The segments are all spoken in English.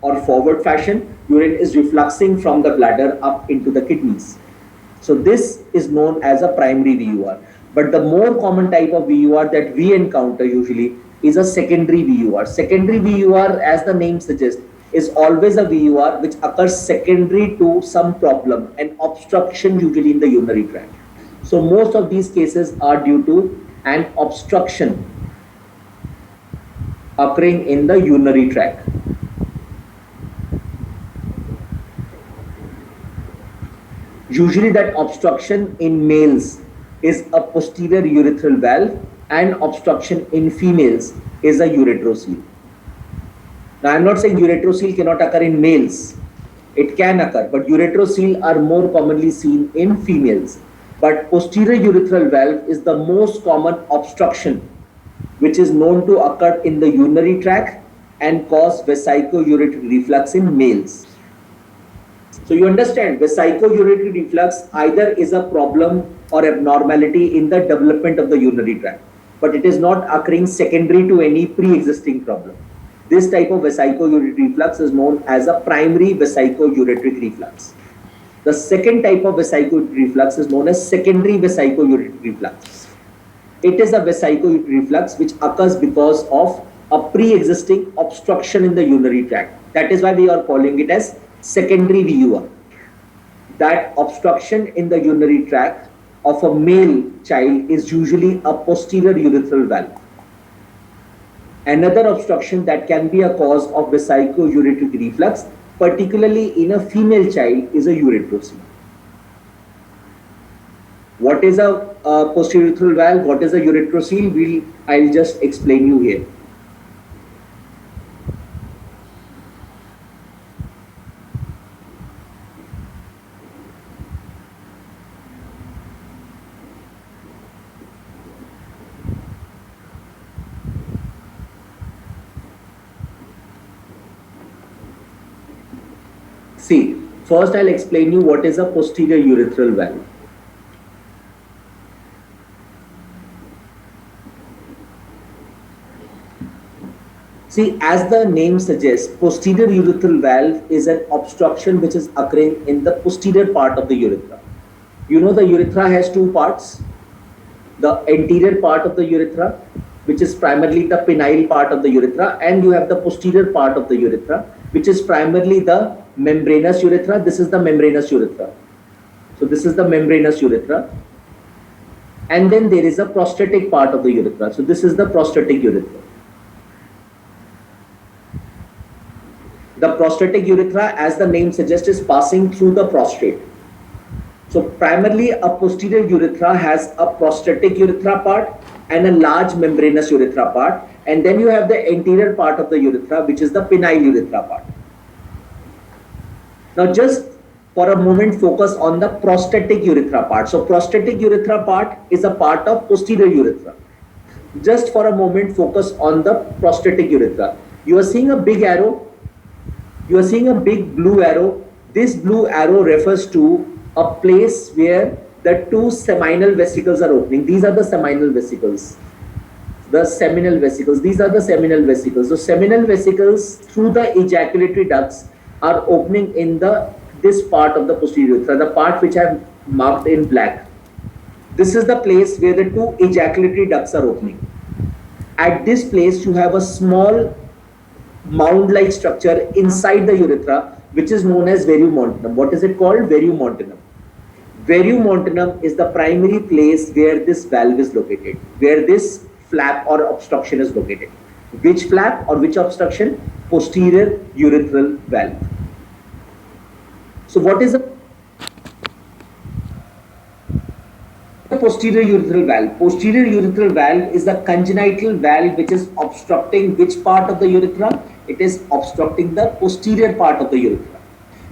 or forward fashion, urine is refluxing from the bladder up into the kidneys. So this is known as a primary VUR. But the more common type of VUR that we encounter usually is a secondary VUR. Secondary VUR, as the name suggests, is always a VUR which occurs secondary to some problem, an obstruction usually in the urinary tract. So most of these cases are due to an obstruction occurring in the urinary tract. Usually that obstruction in males is a posterior urethral valve, and obstruction in females is a ureterocele. Now I'm not saying ureterocele cannot occur in males. It can occur, but ureterocele are more commonly seen in females. But posterior urethral valve is the most common obstruction which is known to occur in the urinary tract and cause vesico-ureteric reflux in males. So you understand, vesico-ureteric reflux either is a problem or abnormality in the development of the urinary tract, but it is not occurring secondary to any pre-existing problem. This type of vesico-ureteric reflux is known as a primary vesico-ureteric reflux. The second type of vesico-ureteric reflux is known as secondary vesico-ureteric reflux. It is a vesico-ureteric reflux which occurs because of a pre-existing obstruction in the urinary tract. That is why we are calling it as secondary VUR. That obstruction in the urinary tract of a male child is usually a posterior urethral valve. Another obstruction that can be a cause of vesico-ureteric reflux, particularly in a female child, is a ureterocele. What is a posterior urethral valve? What is a ureterocele? I'll just explain you here. See, first I'll explain you what is a posterior urethral valve. See, as the name suggests, posterior urethral valve is an obstruction which is occurring in the posterior part of the urethra. You know the urethra has two parts. The anterior part of the urethra, which is primarily the penile part of the urethra, and you have the posterior part of the urethra, which is primarily the membranous urethra. This is the membranous urethra. So this is the membranous urethra. And then there is a prostatic part of the urethra. So this is the prostatic urethra. The prostatic urethra, as the name suggests, is passing through the prostate. So primarily a posterior urethra has a prostatic urethra part and a large membranous urethra part, and then you have the anterior part of the urethra, which is the penile urethra part. Now just for a moment focus on the prostatic urethra part. So prostatic urethra part is a part of posterior urethra. Just for a moment focus on the prostatic urethra. You are seeing a big arrow. You are seeing a big blue arrow. This blue arrow refers to a place where the two seminal vesicles are opening. These are the seminal vesicles. The seminal vesicles. These are the seminal vesicles. The seminal vesicles through the ejaculatory ducts are opening in this part of the posterior urethra, the part which I have marked in black. This is the place where the two ejaculatory ducts are opening. At this place, you have a small mound-like structure inside the urethra, which is known as verumontanum. What is it called? Verumontanum. Verumontanum is the primary place where this valve is located, where this flap or obstruction is located. Which flap or which obstruction? Posterior urethral valve. So what is a posterior urethral valve? Posterior urethral valve is the congenital valve which is obstructing which part of the urethra? It is obstructing the posterior part of the urethra.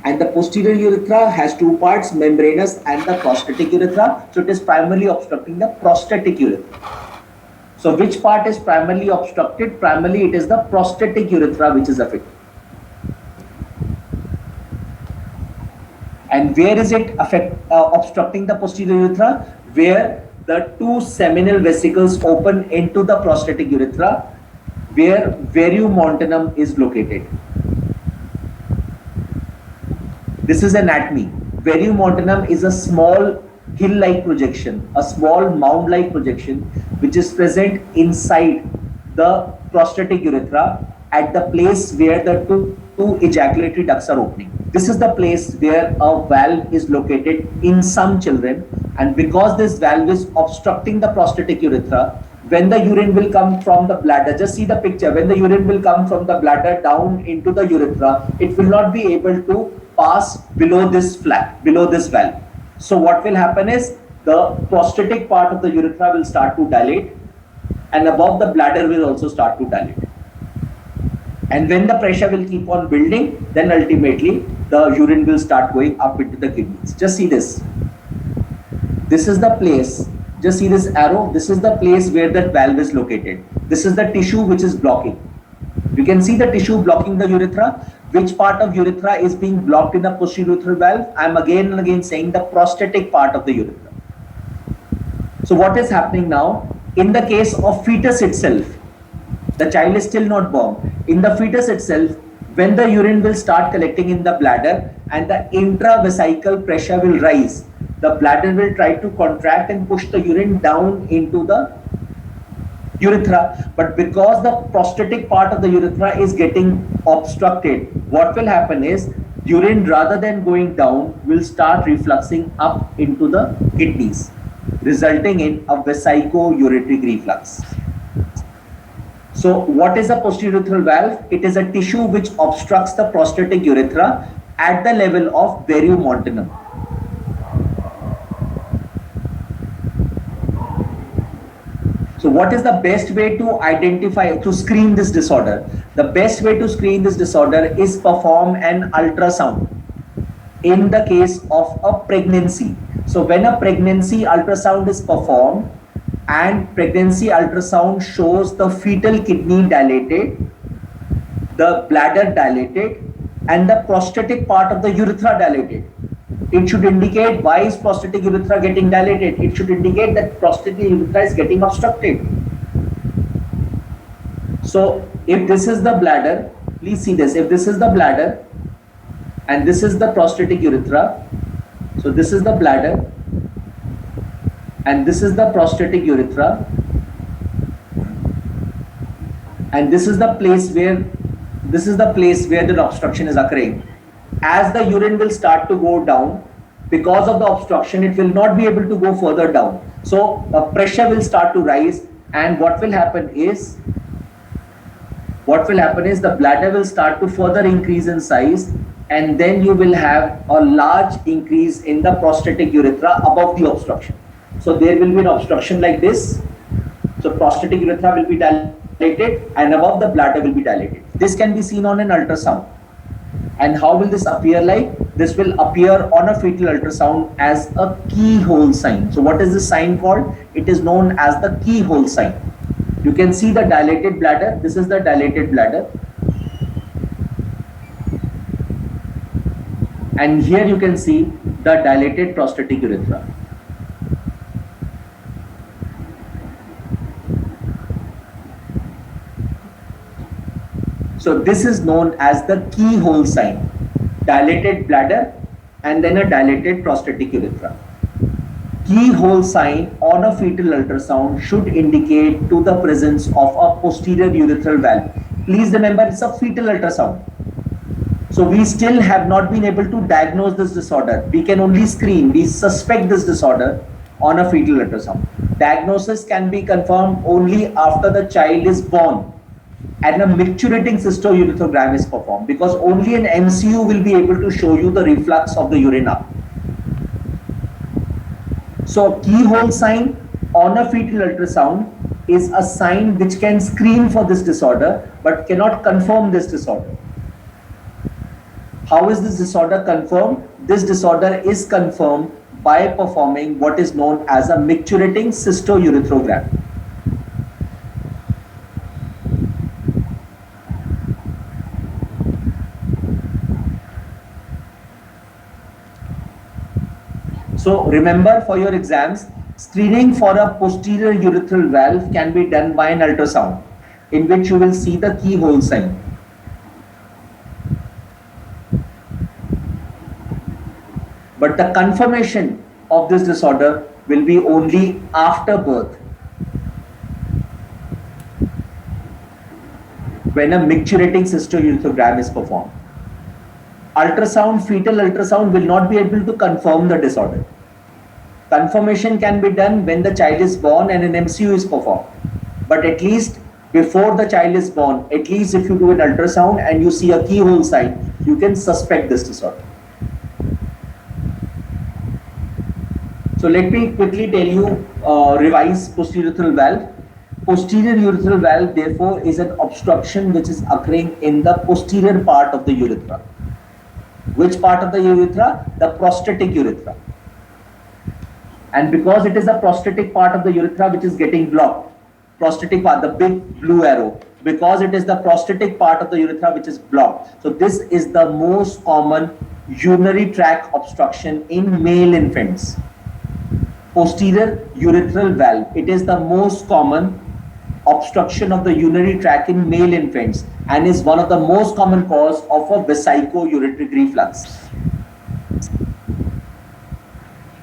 And the posterior urethra has two parts, membranous and the prostatic urethra. So it is primarily obstructing the prostatic urethra. So which part is primarily obstructed? Primarily it is the prostatic urethra which is affected. And where is it obstructing the posterior urethra? Where the two seminal vesicles open into the prostatic urethra, where verumontanum is located. This is anatomy. Verumontanum is a small hill-like projection, a small mound-like projection, which is present inside the prostatic urethra at the place where the two ejaculatory ducts are opening. This is the place where a valve is located in some children, and because this valve is obstructing the prostatic urethra, when the urine will come from the bladder, just see the picture, when the urine will come from the bladder down into the urethra, it will not be able to pass below this flap, below this valve. So what will happen is the prostatic part of the urethra will start to dilate, and above the bladder will also start to dilate. And when the pressure will keep on building, then ultimately the urine will start going up into the kidneys. Just see this. This is the place. Just see this arrow. This is the place where that valve is located. This is the tissue which is blocking. You can see the tissue blocking the urethra. Which part of urethra is being blocked in the posterior urethral valve? I am again and again saying the prostatic part of the urethra. So what is happening now? In the case of fetus itself, the child is still not born. In the fetus itself, when the urine will start collecting in the bladder and the intravesical pressure will rise, the bladder will try to contract and push the urine down into the urethra. But because the prostatic part of the urethra is getting obstructed, what will happen is urine, rather than going down, will start refluxing up into the kidneys, resulting in a vesico-ureteric reflux. So what is a posterior urethral valve? It is a tissue which obstructs the prostatic urethra at the level of verumontanum. So what is the best way to identify, to screen this disorder? The best way to screen this disorder is perform an ultrasound in the case of a pregnancy. So when a pregnancy ultrasound is performed and pregnancy ultrasound shows the fetal kidney dilated, the bladder dilated, and the prostatic part of the urethra dilated, it should indicate why is prostatic urethra getting dilated. It should indicate that prostatic urethra is getting obstructed. So if this is the bladder, please see this, if this is the bladder and this is the prostatic urethra, so this is the bladder and this is the prostatic urethra, and this is the place where the obstruction is occurring. As the urine will start to go down, because of the obstruction, it will not be able to go further down. So the pressure will start to rise, and what will happen is the bladder will start to further increase in size, and then you will have a large increase in the prostatic urethra above the obstruction. So there will be an obstruction like this. So prostatic urethra will be dilated and above the bladder will be dilated. This can be seen on an ultrasound. And how will this appear like? This will appear on a fetal ultrasound as a keyhole sign. So what is this sign called? It is known as the keyhole sign. You can see the dilated bladder. This is the dilated bladder. And here you can see the dilated prostatic urethra. So this is known as the keyhole sign. Dilated bladder and then a dilated prostatic urethra. Keyhole sign on a fetal ultrasound should indicate to the presence of a posterior urethral valve. Please remember, it's a fetal ultrasound. So we still have not been able to diagnose this disorder. We can only screen, we suspect this disorder on a fetal ultrasound. Diagnosis can be confirmed only after the child is born and a micturating cystourethrogram is performed, because only an MCU will be able to show you the reflux of the urine up. So keyhole sign on a fetal ultrasound is a sign which can screen for this disorder but cannot confirm this disorder. How is this disorder confirmed? This disorder is confirmed by performing what is known as a micturating cystourethrogram. So remember, for your exams, screening for a posterior urethral valve can be done by an ultrasound, in which you will see the keyhole sign. But the confirmation of this disorder will be only after birth, when a micturating cystourethrogram is performed. Ultrasound, fetal ultrasound will not be able to confirm the disorder. Confirmation can be done when the child is born and an MCU is performed. But at least before the child is born, at least if you do an ultrasound and you see a keyhole sign, you can suspect this disorder. So let me quickly tell you, revise posterior urethral valve. Posterior urethral valve, therefore, is an obstruction which is occurring in the posterior part of the urethra. Which part of the urethra? The prostatic urethra. And because it is the prostatic part of the urethra which is getting blocked, prostatic part, the big blue arrow, because it is the prostatic part of the urethra which is blocked. So this is the most common urinary tract obstruction in male infants. Posterior urethral valve, it is the most common obstruction of the urinary tract in male infants and is one of the most common cause of a vesico-ureteric reflux.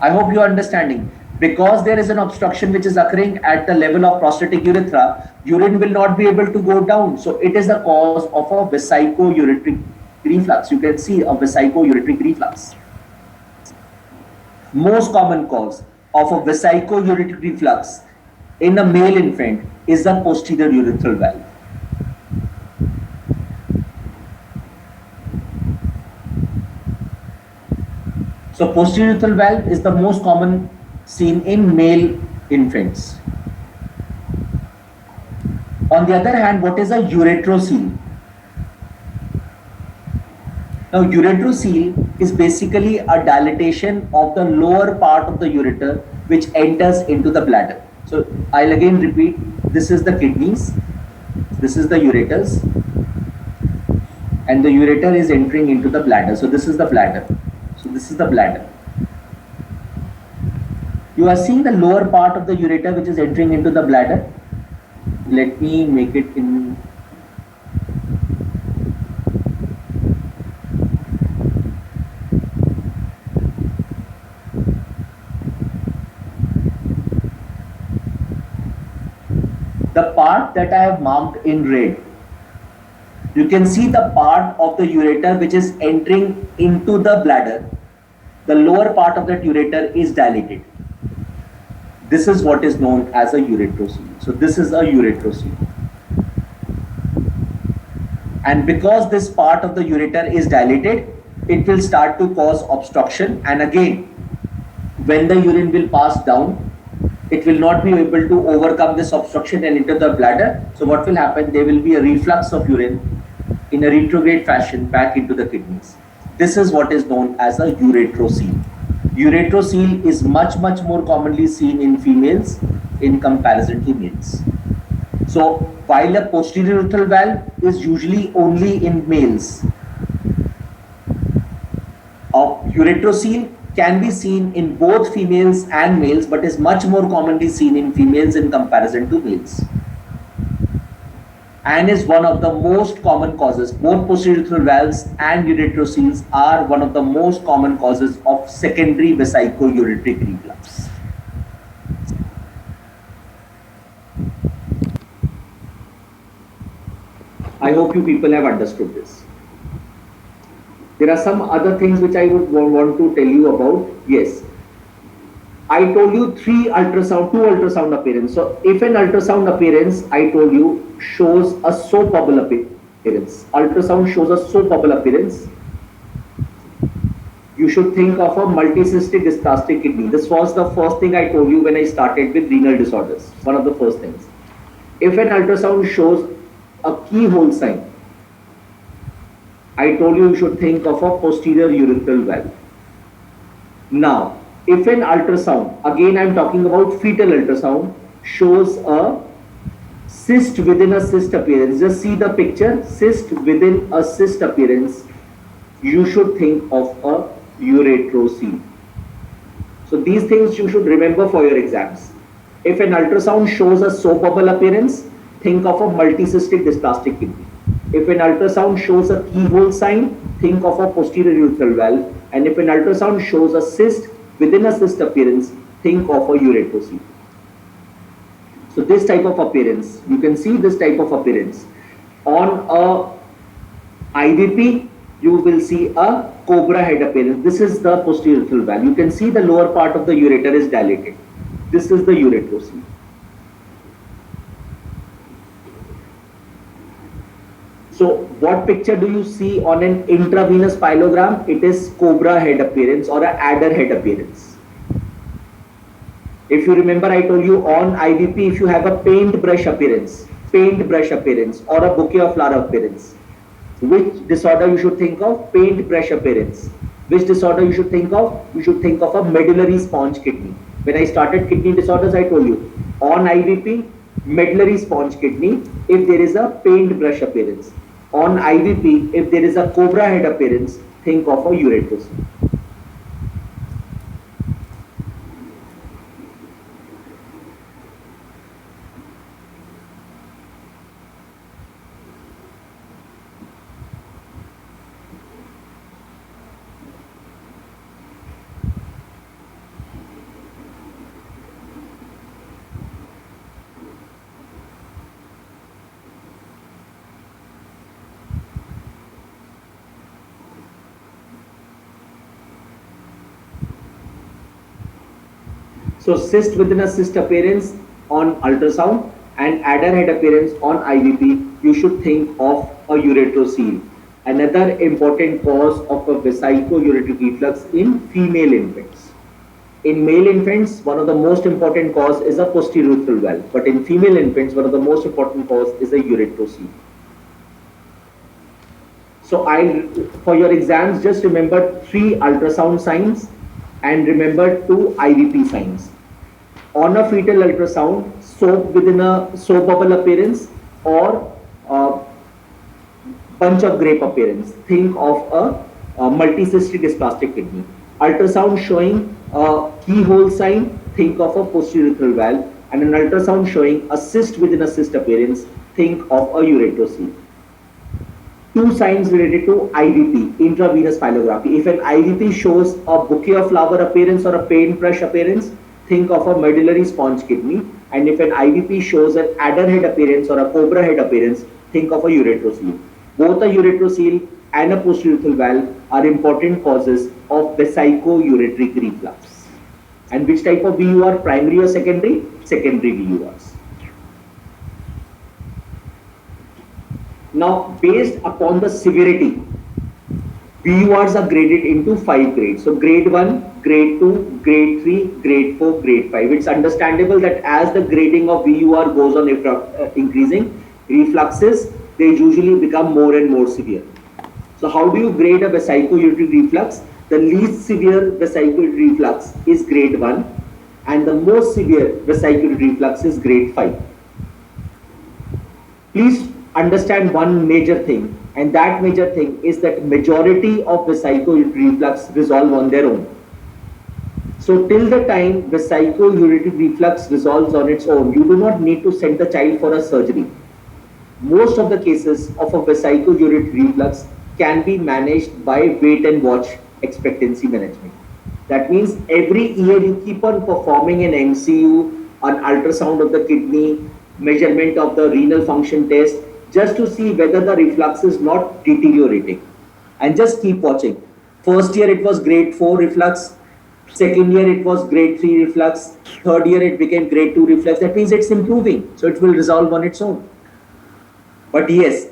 I hope you are understanding. Because there is an obstruction which is occurring at the level of prostatic urethra, urine will not be able to go down. So it is the cause of a vesico-ureteric reflux. You can see a vesico-ureteric reflux. Most common cause of a vesico-ureteric reflux in a male infant is the posterior urethral valve. So posterior urethral valve is the most common seen in male infants. On the other hand, what is a ureterocele? Now, ureterocele is basically a dilatation of the lower part of the ureter which enters into the bladder. So I'll again repeat, this is the kidneys, this is the ureters, and the ureter is entering into the bladder. So this is the bladder. So this is the bladder. You are seeing the lower part of the ureter which is entering into the bladder. Let me make it in. The part that I have marked in red, you can see the part of the ureter which is entering into the bladder. The lower part of that ureter is dilated. This is what is known as a ureterocele. So this is a ureterocele. And because this part of the ureter is dilated, it will start to cause obstruction. And again, when the urine will pass down, it will not be able to overcome this obstruction and enter the bladder. So what will happen? There will be a reflux of urine in a retrograde fashion back into the kidneys. This is what is known as a ureterocele. Ureterocele is much more commonly seen in females in comparison to males. So while a posterior urethral valve is usually only in males, a ureterocele can be seen in both females and males, but is much more commonly seen in females in comparison to males, and is one of the most common causes. Both posterior urethral valves and ureteroceles are one of the most common causes of secondary vesico-ureteric reflux. I hope you people have understood this. There are some other things which I would want to tell you about. Yes, I told you two ultrasound appearance. So if an ultrasound appearance, I told you, shows a soap bubble appearance, ultrasound shows a soap bubble appearance, you should think of a multicystic dysplastic kidney. This was the first thing I told you when I started with renal disorders, one of the first things. If an ultrasound shows a keyhole sign, I told you should think of a posterior urethral valve. Now, if an ultrasound, again I am talking about fetal ultrasound, shows a cyst within a cyst appearance, just see the picture, cyst within a cyst appearance, you should think of a ureterocele. So these things you should remember for your exams. If an ultrasound shows a soap bubble appearance, think of a multicystic dysplastic kidney. If an ultrasound shows a keyhole sign, think of a posterior urethral valve. And if an ultrasound shows a cyst within a cyst appearance, think of a uretrocele. So this type of appearance, you can see this type of appearance. On a IVP, you will see a cobra head appearance. This is the posterior urethral valve. You can see the lower part of the ureter is dilated. This is the uretrocele. So what picture do you see on an intravenous pyelogram? It is cobra head appearance or a adder head appearance. If you remember, I told you on IVP, if you have a paintbrush appearance or a bouquet of flower appearance, which disorder you should think of? Paintbrush appearance. Which disorder you should think of? You should think of a medullary sponge kidney. When I started kidney disorders, I told you on IVP, medullary sponge kidney if there is a paintbrush appearance. On IVP, if there is a cobra head appearance, think of a uretrocele. So cyst within a cyst appearance on ultrasound and adder head appearance on IVP, you should think of a uretrocele. Another important cause of a vesicoureteric reflux in female infants. In male infants, one of the most important cause is a posterior urethral valve, but in female infants, one of the most important cause is a uretrocele. So for your exams, just remember 3 ultrasound signs and remember 2 IVP signs. On a fetal ultrasound, soap within a soap bubble appearance or bunch of grape appearance. Think of a multicystic dysplastic kidney. Ultrasound showing a keyhole sign, think of a posterior urethral valve, and an ultrasound showing a cyst within a cyst appearance, think of a uretrocele. 2 signs related to IVP, intravenous pyelography. If an IVP shows a bouquet of flower appearance or a paintbrush appearance, think of a medullary sponge kidney. And if an IVP shows an adder head appearance or a cobra head appearance, think of a uretrocele. Both a uretrocele and a posterior urethral valve are important causes of vesicoureteric reflux. And which type of VUR, primary or secondary? Secondary VURs. Now, based upon the severity, VURs are graded into 5 grades. So, grade 1, grade 2, grade 3, grade 4, grade 5. It's understandable that as the grading of VUR goes on increasing, refluxes, they usually become more and more severe. So, how do you grade a vesicoureteric reflux? The least severe vesicoureteric reflux is grade 1 and the most severe vesicoureteric reflux is grade 5. Please understand one major thing, and that major thing is that majority of vesicoureteric reflux resolve on their own. So till the time vesicoureteric reflux resolves on its own, you do not need to send the child for a surgery. Most of the cases of a vesicoureteric reflux can be managed by wait and watch expectancy management. That means every year you keep on performing an MCU, an ultrasound of the kidney, measurement of the renal function test, just to see whether the reflux is not deteriorating. And just keep watching. First year it was grade 4 reflux, second year it was grade 3 reflux, third year it became grade 2 reflux. That means it's improving, so it will resolve on its own. But yes,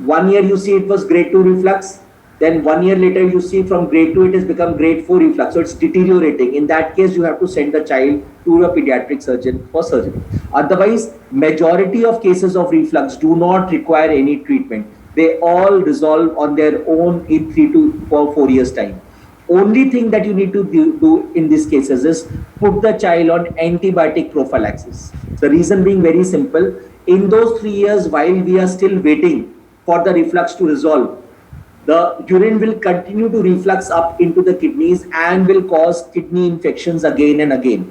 1 year you see it was grade 2 reflux, then 1 year later you see from grade 2 it has become grade 4 reflux, so it's deteriorating. In that case, you have to send the child to a pediatric surgeon for surgery. Otherwise, majority of cases of reflux do not require any treatment. They all resolve on their own in 3 to 4 years time. Only thing that you need to do in these cases is put the child on antibiotic prophylaxis. The reason being very simple. In those 3 years, while we are still waiting for the reflux to resolve, the urine will continue to reflux up into the kidneys and will cause kidney infections again and again.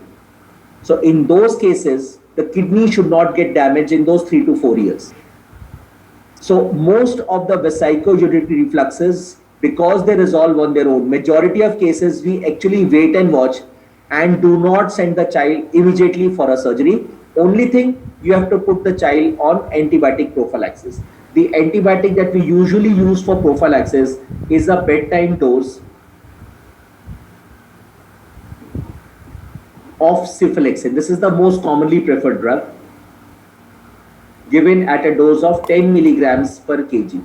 So in those cases, the kidney should not get damaged in those 3 to 4 years. So most of the vesico-urinary refluxes, because they resolve on their own, majority of cases we actually wait and watch and do not send the child immediately for a surgery. Only thing, you have to put the child on antibiotic prophylaxis. The antibiotic that we usually use for prophylaxis is a bedtime dose of cephalexin. This is the most commonly preferred drug, given at a dose of 10 milligrams per kg.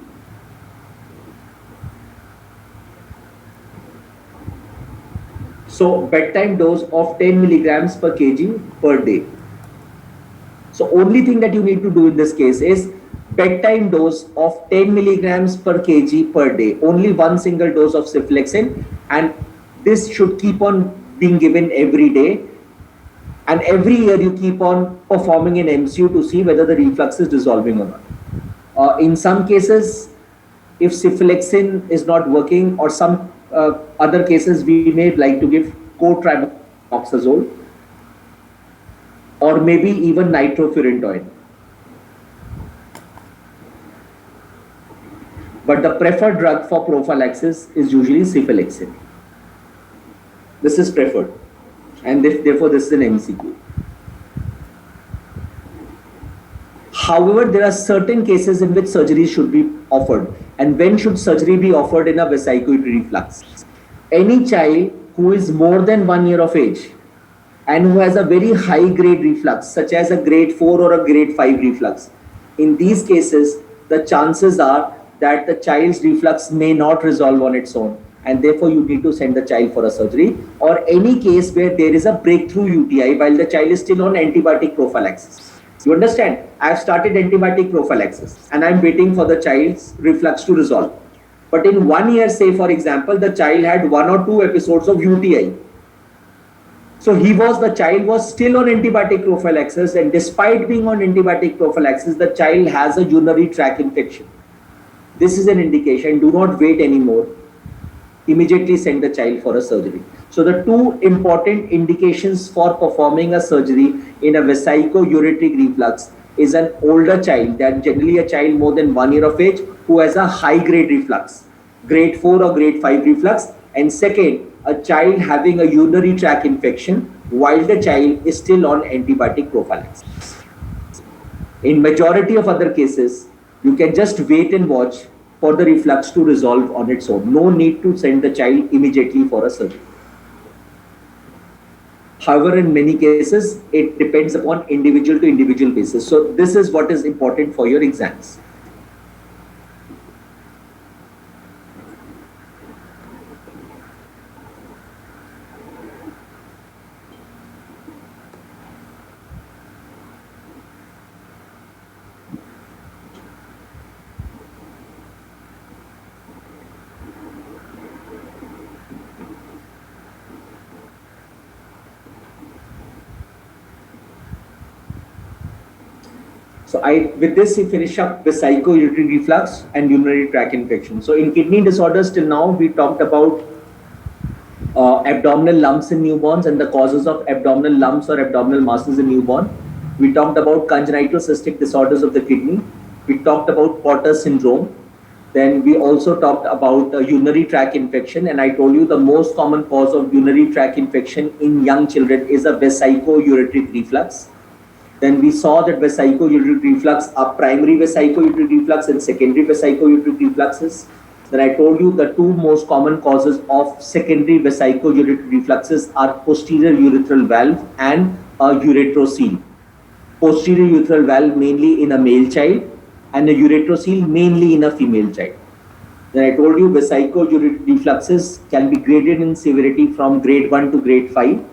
So bedtime dose of 10 milligrams per kg per day. So only thing that you need to do in this case is bedtime dose of 10 milligrams per kg per day. Only one single dose of cephalexin, and this should keep on being given every day. And every year you keep on performing an MCU to see whether the reflux is dissolving or not. In some cases, if cephalexin is not working, or some other cases, we may like to give cotrimoxazole or maybe even nitrofurantoin. But the preferred drug for prophylaxis is usually cephalexin. This is preferred, and therefore this is an MCQ. However, there are certain cases in which surgery should be offered. And when should surgery be offered in a vesico-urinary reflux? Any child who is more than 1 year of age and who has a very high grade reflux, such as a grade 4 or a grade 5 reflux, in these cases, the chances are that the child's reflux may not resolve on its own, and therefore you need to send the child for a surgery. Or any case where there is a breakthrough UTI while the child is still on antibiotic prophylaxis. You understand? I have started antibiotic prophylaxis and I am waiting for the child's reflux to resolve. But in 1 year, say for example, the child had 1 or 2 episodes of UTI. So the child was still on antibiotic prophylaxis, and despite being on antibiotic prophylaxis, the child has a urinary tract infection. This is an indication. Do not wait anymore. Immediately send the child for a surgery. So the two important indications for performing a surgery in a vesico-ureteric reflux is an older child, that generally a child more than 1 year of age, who has a high grade reflux, grade 4 or grade 5 reflux, and second, a child having a urinary tract infection while the child is still on antibiotic prophylaxis. In majority of other cases, you can just wait and watch for the reflux to resolve on its own. No need to send the child immediately for a surgery. However, in many cases, it depends upon individual to individual basis. So this is what is important for your exams. So with this, we finish up vesico-urinary reflux and urinary tract infection. So in kidney disorders, till now we talked about abdominal lumps in newborns and the causes of abdominal lumps or abdominal masses in newborn. We talked about congenital cystic disorders of the kidney. We talked about Porter syndrome. Then we also talked about urinary tract infection, and I told you the most common cause of urinary tract infection in young children is a vesico-ureteric reflux. Then we saw that vesico-ureteric reflux are primary vesico-ureteric reflux and secondary vesico-ureteric refluxes. Then I told you the two most common causes of secondary vesico-ureteric refluxes are posterior urethral valve and a ureterocele. Posterior urethral valve mainly in a male child, and a ureterocele mainly in a female child. Then I told you vesico-ureteric refluxes can be graded in severity from grade 1 to grade 5.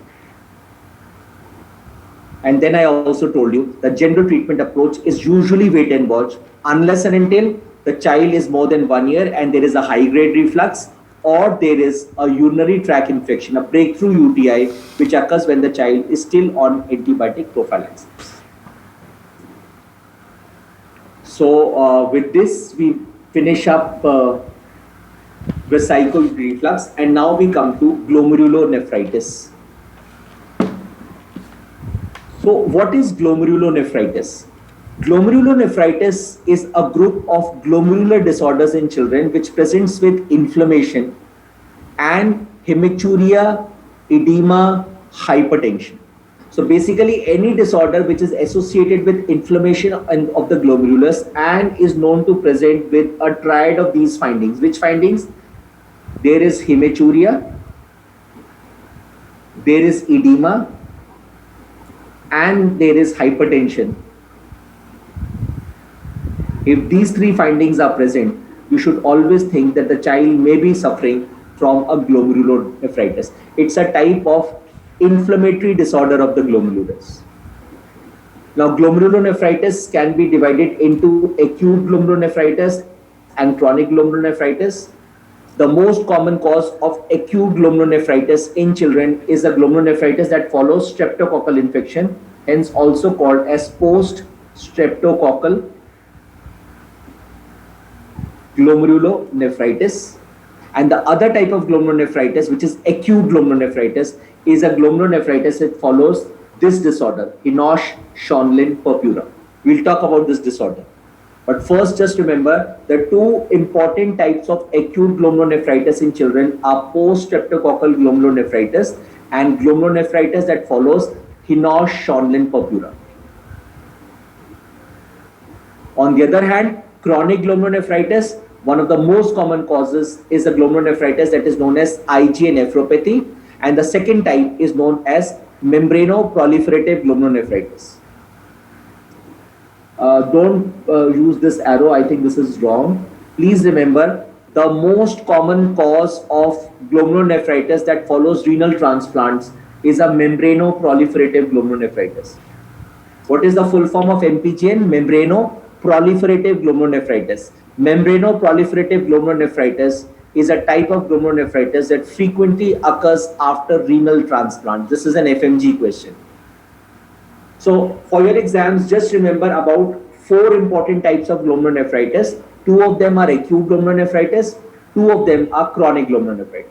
And then I also told you the general treatment approach is usually wait and watch unless and until the child is more than 1 year and there is a high grade reflux, or there is a urinary tract infection, a breakthrough UTI, which occurs when the child is still on antibiotic prophylaxis. So with this, we finish up vesico-ureteric reflux, and now we come to glomerulonephritis. So what is glomerulonephritis? Glomerulonephritis is a group of glomerular disorders in children which presents with inflammation and hematuria, edema, hypertension. So basically any disorder which is associated with inflammation of the glomerulus and is known to present with a triad of these findings. Which findings? There is hematuria, there is edema, and there is hypertension. If these three findings are present, you should always think that the child may be suffering from a glomerulonephritis. It's a type of inflammatory disorder of the glomerulus. Now, glomerulonephritis can be divided into acute glomerulonephritis and chronic glomerulonephritis. The most common cause of acute glomerulonephritis in children is a glomerulonephritis that follows streptococcal infection, hence also called as post-streptococcal glomerulonephritis. And the other type of glomerulonephritis, which is acute glomerulonephritis, is a glomerulonephritis that follows this disorder, Hinosh-Schönlein purpura. We'll talk about this disorder. But first, just remember the two important types of acute glomerulonephritis in children are post-streptococcal glomerulonephritis and glomerulonephritis that follows Hinosh-Schönlein purpura. On the other hand, chronic glomerulonephritis, one of the most common causes is a glomerulonephritis that is known as IgA nephropathy, and the second type is known as membranoproliferative glomerulonephritis. Don't use this arrow, I think this is wrong. Please remember, the most common cause of glomerulonephritis that follows renal transplants is a membranoproliferative glomerulonephritis. What is the full form of MPGN? Membranoproliferative glomerulonephritis. Membranoproliferative glomerulonephritis is a type of glomerulonephritis that frequently occurs after renal transplant. This is an FMG question. So for your exams, just remember about four important types of glomerulonephritis. Two of them are acute glomerulonephritis, two of them are chronic glomerulonephritis.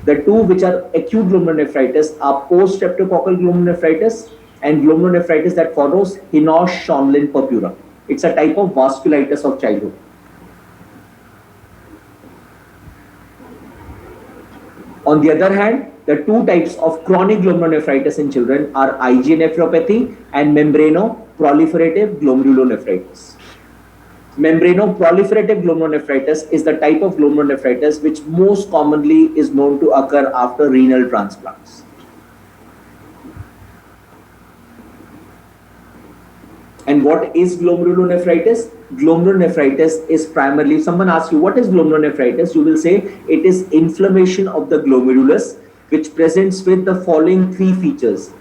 The two which are acute glomerulonephritis are post-streptococcal glomerulonephritis and glomerulonephritis that follows Hinosh-Schönlein purpura. It's a type of vasculitis of childhood. On the other hand, the two types of chronic glomerulonephritis in children are IgA nephropathy and membranoproliferative glomerulonephritis. Membranoproliferative glomerulonephritis is the type of glomerulonephritis which most commonly is known to occur after renal transplants. And what is glomerulonephritis? Glomerulonephritis is primarily, if someone asks you what is glomerulonephritis, you will say it is inflammation of the glomerulus which presents with the following three features.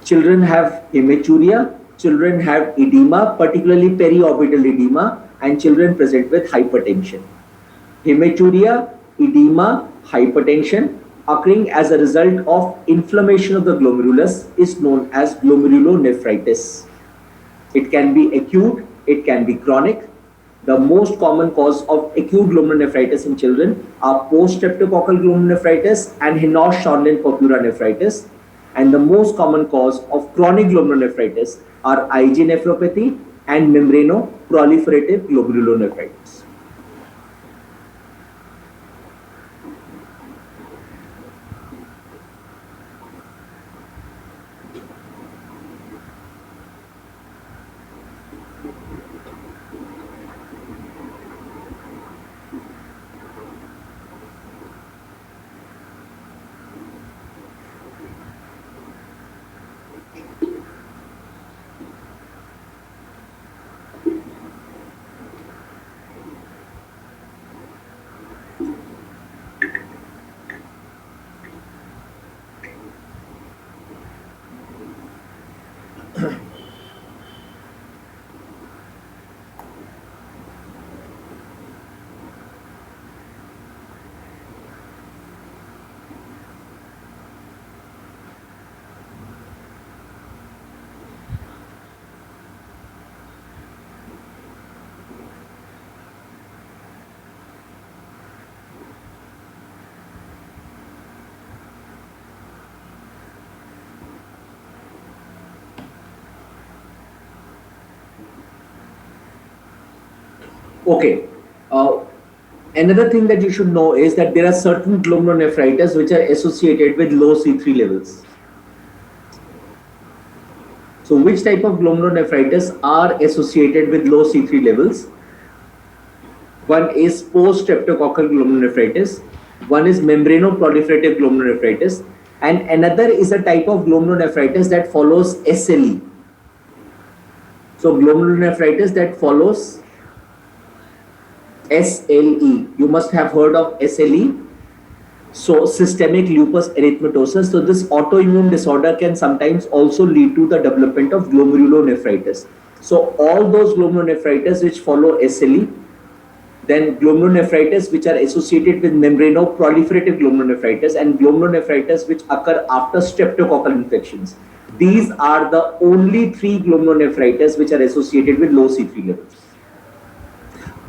Children have hematuria, children have edema, particularly periorbital edema, and children present with hypertension. Hematuria, edema, hypertension occurring as a result of inflammation of the glomerulus is known as glomerulonephritis. It can be acute, it can be chronic. The most common cause of acute glomerulonephritis in children are post-streptococcal glomerulonephritis and Hinosh-Schönlein purpura nephritis. And the most common cause of chronic glomerulonephritis are IgA nephropathy and membranoproliferative glomerulonephritis. Okay. Uh, Another thing that you should know is that there are certain glomerulonephritis which are associated with low C3 levels. So which type of glomerulonephritis are associated with low C3 levels? One is post-streptococcal glomerulonephritis, one is membranoproliferative glomerulonephritis, and another is a type of glomerulonephritis that follows SLE. So glomerulonephritis that follows SLE. You must have heard of SLE. So systemic lupus erythematosus. So this autoimmune disorder can sometimes also lead to the development of glomerulonephritis. So all those glomerulonephritis which follow SLE, then glomerulonephritis which are associated with membranoproliferative glomerulonephritis, and glomerulonephritis which occur after streptococcal infections. These are the only three glomerulonephritis which are associated with low C3 levels.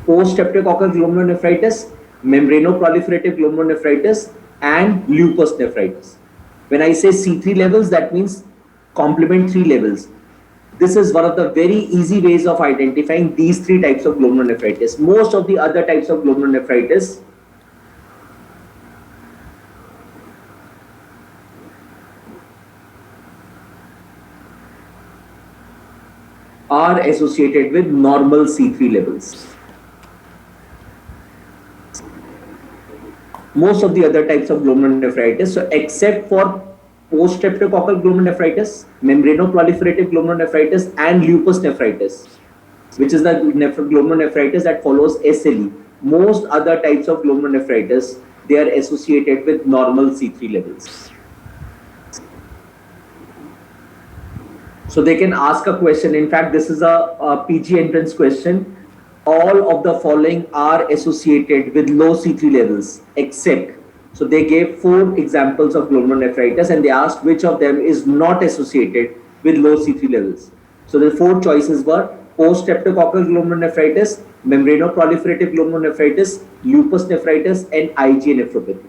Post-streptococcal glomerulonephritis, membranoproliferative glomerulonephritis, and lupus nephritis. When I say C3 levels, that means complement 3 levels. This is one of the very easy ways of identifying these three types of glomerulonephritis. Most of the other types of glomerulonephritis are associated with normal C3 levels. Most of the other types of glomerulonephritis, so except for post-streptococcal glomerulonephritis, membranoproliferative glomerulonephritis, and lupus nephritis, which is the glomerulonephritis that follows SLE. Most other types of glomerulonephritis, they are associated with normal C3 levels. So they can ask a question. In fact, this is a PG entrance question. All of the following are associated with low C3 levels, except, so they gave 4 examples of glomerulonephritis and they asked which of them is not associated with low C3 levels. So the 4 choices were post-streptococcal glomerulonephritis, membranoproliferative glomerulonephritis, lupus nephritis, and IgA nephropathy.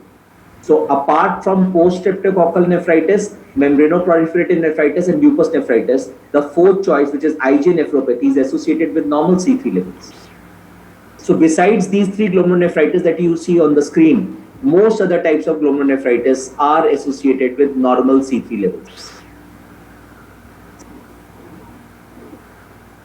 So apart from post-streptococcal nephritis, membranoproliferative nephritis, and lupus nephritis, the 4th choice, which is IgA nephropathy, is associated with normal C3 levels. So besides these 3 glomerulonephritis that you see on the screen, most other types of glomerulonephritis are associated with normal C3 levels.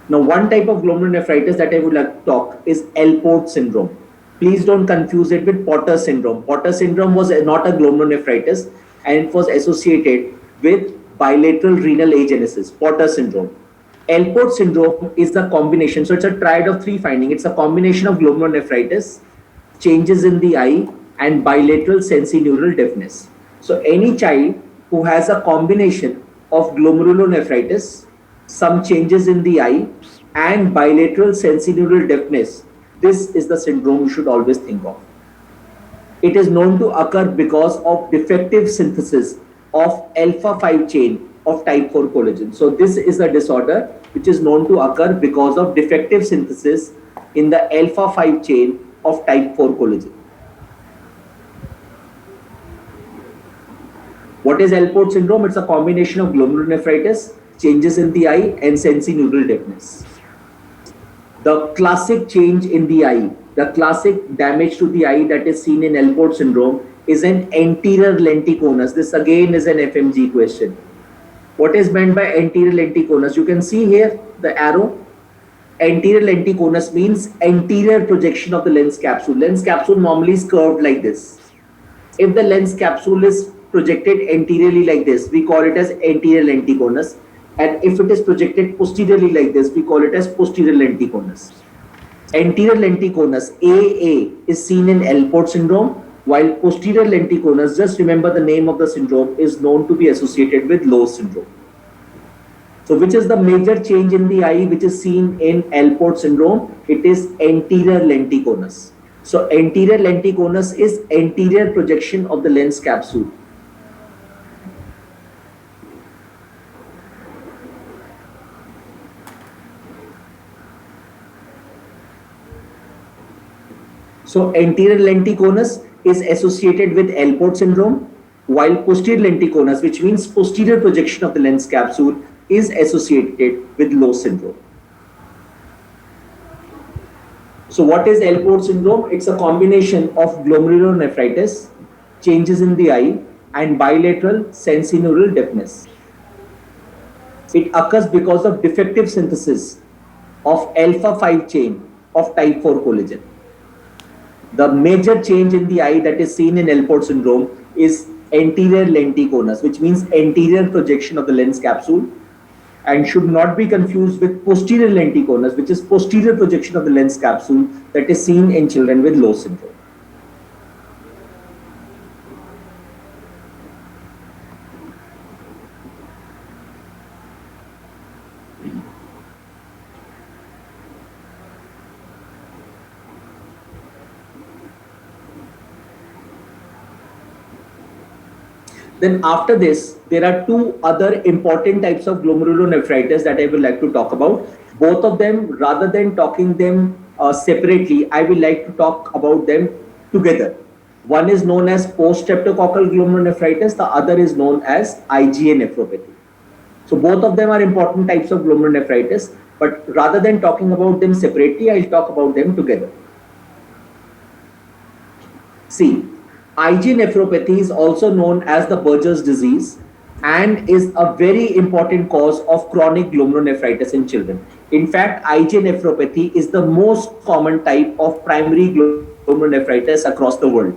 Now, one type of glomerulonephritis that I would like to talk is Alport syndrome. Please don't confuse it with Potter syndrome. Potter syndrome was not a glomerulonephritis and it was associated with bilateral renal agenesis, Potter syndrome. Alport syndrome is the combination, so it's a triad of 3 findings. It's a combination of glomerulonephritis, changes in the eye, and bilateral sensorineural deafness. So any child who has a combination of glomerulonephritis, some changes in the eye, and bilateral sensorineural deafness, this is the syndrome you should always think of. It is known to occur because of defective synthesis of alpha 5 chain of type 4 collagen. So this is a disorder which is known to occur because of defective synthesis in the alpha 5 chain of type 4 collagen. What is Alport syndrome? It's a combination of glomerulonephritis, changes in the eye, and sensorineural deafness. The classic change in the eye, the classic damage to the eye that is seen in Alport syndrome is an anterior lenticonus. This again is an FMG question. What is meant by anterior lenticonus? You can see here the arrow. Anterior lenticonus means anterior projection of the lens capsule. Lens capsule normally is curved like this. If the lens capsule is projected anteriorly like this, we call it as anterior lenticonus. And if it is projected posteriorly like this, we call it as posterior lenticonus. Anterior lenticonus AA is seen in Alport syndrome, while posterior lenticonus, just remember the name of the syndrome, is known to be associated with Lowe syndrome. So which is the major change in the eye which is seen in Alport syndrome? It is anterior lenticonus. So anterior lenticonus is anterior projection of the lens capsule. So anterior lenticonus is associated with Alport syndrome, while posterior lenticonus, which means posterior projection of the lens capsule, is associated with Lowe syndrome. So what is Alport syndrome? It's a combination of glomerulonephritis, changes in the eye, and bilateral sensorineural deafness. It occurs because of defective synthesis of alpha 5 chain of type 4 collagen. The major change in the eye that is seen in Alport syndrome is anterior lenticonus, which means anterior projection of the lens capsule, and should not be confused with posterior lenticonus, which is posterior projection of the lens capsule that is seen in children with Lowe syndrome. Then after this, there are two other important types of glomerulonephritis that I would like to talk about. Both of them, rather than talking them separately, I will like to talk about them together. One is known as post-streptococcal glomerulonephritis, the other is known as IgA nephropathy. So both of them are important types of glomerulonephritis, but rather than talking about them separately, I'll talk about them together. See, IgA nephropathy is also known as the Buerger's disease and is a very important cause of chronic glomerulonephritis in children. In fact, IgA nephropathy is the most common type of primary glomerulonephritis across the world.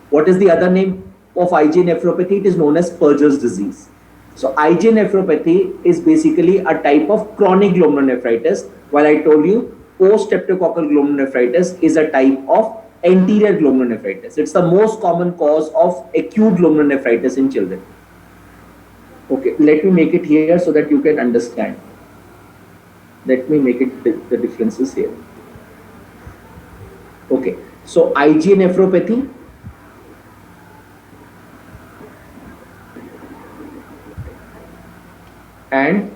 What is the other name of IgA nephropathy? It is known as Buerger's disease. So IgA nephropathy is basically a type of chronic glomerulonephritis, while I told you post-streptococcal glomerulonephritis is a type of anterior glomerulonephritis. It's the most common cause of acute glomerulonephritis in children. Okay, let me make it here so that you can understand. Let me make it the differences here. Okay, so IgA nephropathy and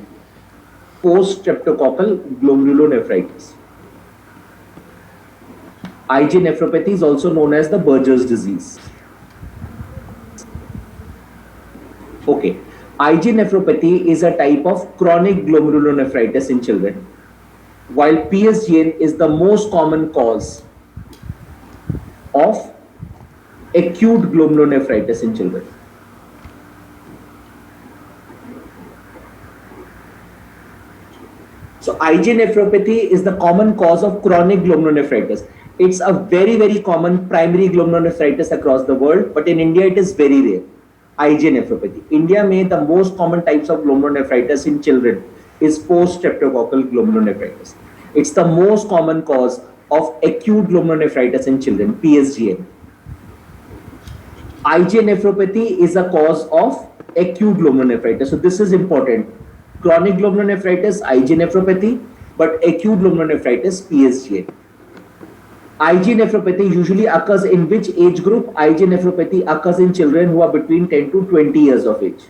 post-streptococcal glomerulonephritis. IgA nephropathy is also known as the Buerger's disease. Okay, IgA nephropathy is a type of chronic glomerulonephritis in children, while PSGN is the most common cause of acute glomerulonephritis in children. So IgA nephropathy is the common cause of chronic glomerulonephritis. It's a very, very common primary glomerulonephritis across the world, but in India it is very rare. IgA nephropathy. India may the most common types of glomerulonephritis in children is post-streptococcal glomerulonephritis. It's the most common cause of acute glomerulonephritis in children, PSGN. IgA nephropathy is a cause of acute glomerulonephritis. So this is important. Chronic glomerulonephritis, IgA nephropathy, but acute glomerulonephritis, PSGN. IgA nephropathy usually occurs in which age group? IgA nephropathy occurs in children who are between 10 to 20 years of age.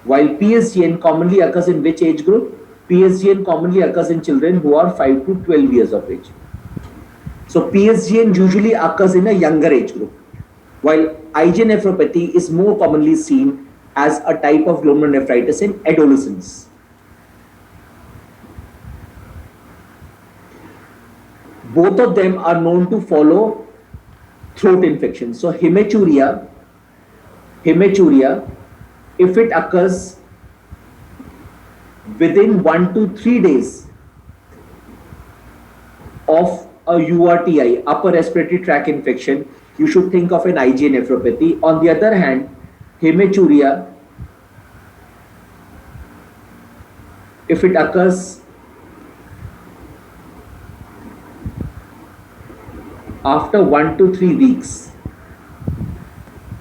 While PSGN commonly occurs in which age group? PSGN commonly occurs in children who are 5 to 12 years of age. So PSGN usually occurs in a younger age group, while IgA nephropathy is more commonly seen as a type of glomerulonephritis in adolescents. Both of them are known to follow throat infection. So hematuria, if it occurs within 1 to 3 days of a URTI, upper respiratory tract infection, you should think of an IgA nephropathy. On the other hand, hematuria, if it occurs after 1 to 3 weeks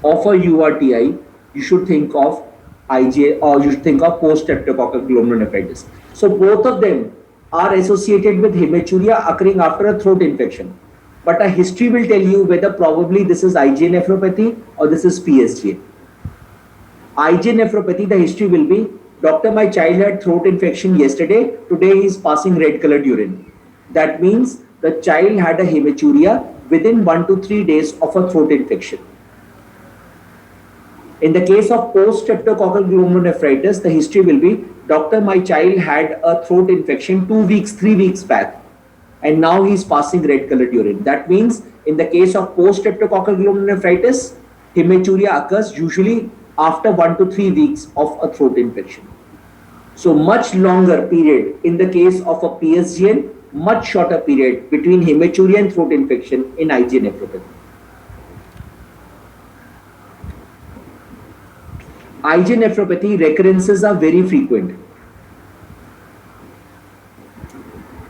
of a URTI, you should think of IgA, or you should think of post-streptococcal glomerulonephritis. So both of them are associated with hematuria occurring after a throat infection. But a history will tell you whether probably this is IgA nephropathy or this is PSGN. IgA nephropathy, the history will be, doctor, my child had throat infection yesterday, today he is passing red colored urine. That means the child had a hematuria within 1 to 3 days of a throat infection. In the case of post-streptococcal glomerulonephritis, the history will be, doctor, my child had a throat infection 2 weeks, 3 weeks back, and now he's passing red colored urine. That means in the case of post-streptococcal glomerulonephritis, hematuria occurs usually after 1 to 3 weeks of a throat infection. So much longer period in the case of a PSGN, much shorter period between hematuria and throat infection in IgA nephropathy. IgA nephropathy recurrences are very frequent.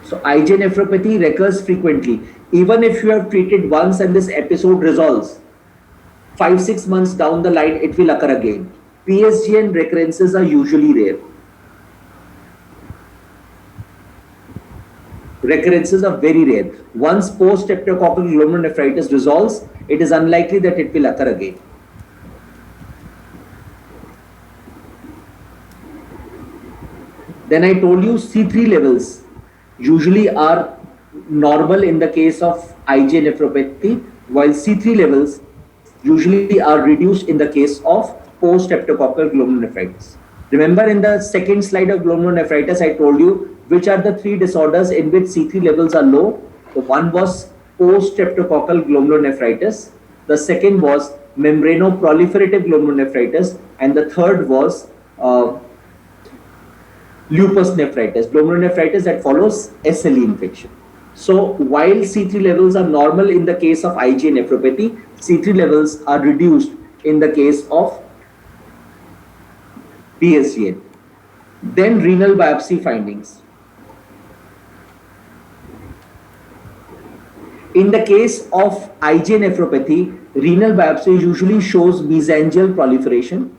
So IgA nephropathy recurs frequently. Even if you have treated once and this episode resolves, 5-6 months down the line, it will occur again. PSGN recurrences are usually rare. Recurrences are very rare. Once post-streptococcal glomerulonephritis resolves, it is unlikely that it will occur again. Then I told you C3 levels usually are normal in the case of IgA nephropathy, while C3 levels usually are reduced in the case of post-streptococcal glomerulonephritis. Remember in the second slide of glomerulonephritis, I told you which are the 3 disorders in which C3 levels are low. So one was post-streptococcal glomerulonephritis, the second was membranoproliferative glomerulonephritis, and the third was lupus nephritis, glomerulonephritis that follows SLE infection. So while C3 levels are normal in the case of IgA nephropathy, C3 levels are reduced in the case of PSGN. Then renal biopsy findings. In the case of IgA nephropathy, renal biopsy usually shows mesangial proliferation.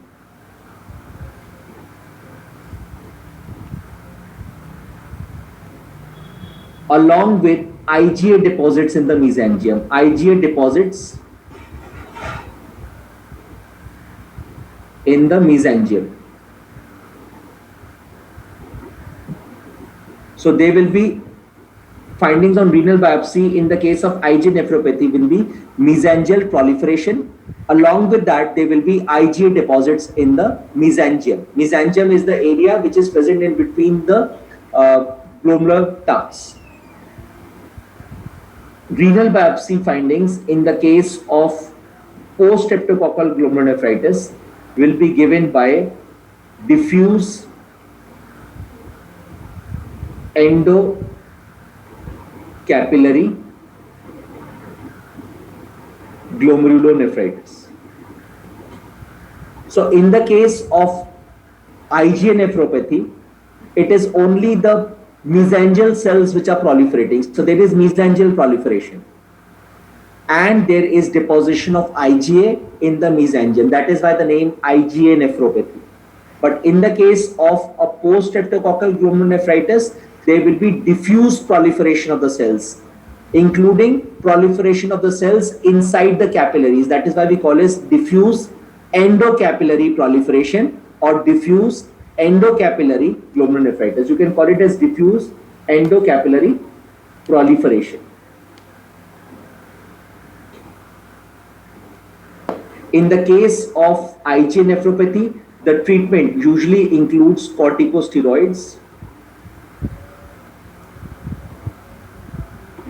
Along with IgA deposits in the mesangium. IgA deposits in the mesangium. So there will be findings on renal biopsy in the case of IgA nephropathy will be mesangial proliferation. Along with that, there will be IgA deposits in the mesangium. Mesangium is the area which is present in between the glomerular ducts. Renal biopsy findings in the case of post-streptococcal glomerulonephritis will be given by diffuse endocapillary glomerulonephritis. So in the case of IgA nephropathy, it is only the mesangial cells which are proliferating. So there is mesangial proliferation and there is deposition of IgA in the mesangium. That is why the name IgA nephropathy. But in the case of a post-streptococcal glomerulonephritis, there will be diffuse proliferation of the cells, including proliferation of the cells inside the capillaries. That is why we call it diffuse endocapillary proliferation or diffuse endocapillary glomerulonephritis. You can call it as diffuse endocapillary proliferation. In the case of IgA nephropathy, the treatment usually includes corticosteroids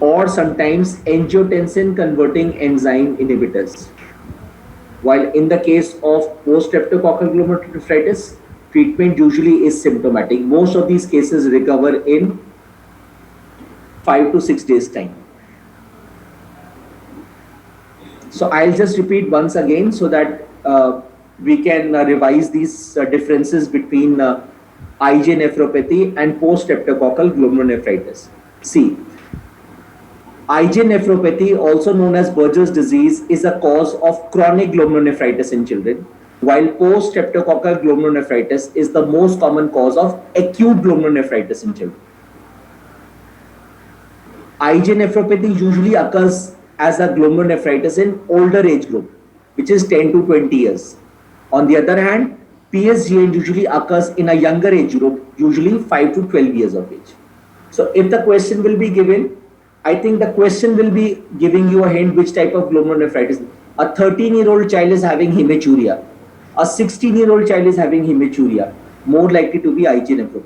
or sometimes angiotensin converting enzyme inhibitors. While in the case of post-streptococcal glomerulonephritis, treatment usually is symptomatic. Most of these cases recover in 5 to 6 days time. So I'll just repeat once again so that we can revise these differences between IgA nephropathy and post-streptococcal glomerulonephritis. See, IgA nephropathy, also known as Buerger's disease, is a cause of chronic glomerulonephritis in children, while post-streptococcal glomerulonephritis is the most common cause of acute glomerulonephritis in children. IgA nephropathy usually occurs as a glomerulonephritis in older age group, which is 10 to 20 years. On the other hand, PSGN usually occurs in a younger age group, usually 5 to 12 years of age. So if the question will be given, I think the question will be giving you a hint which type of glomerulonephritis. A 13-year-old child is having hematuria. A 16-year-old child is having hematuria. More likely to be IgA nephropathy.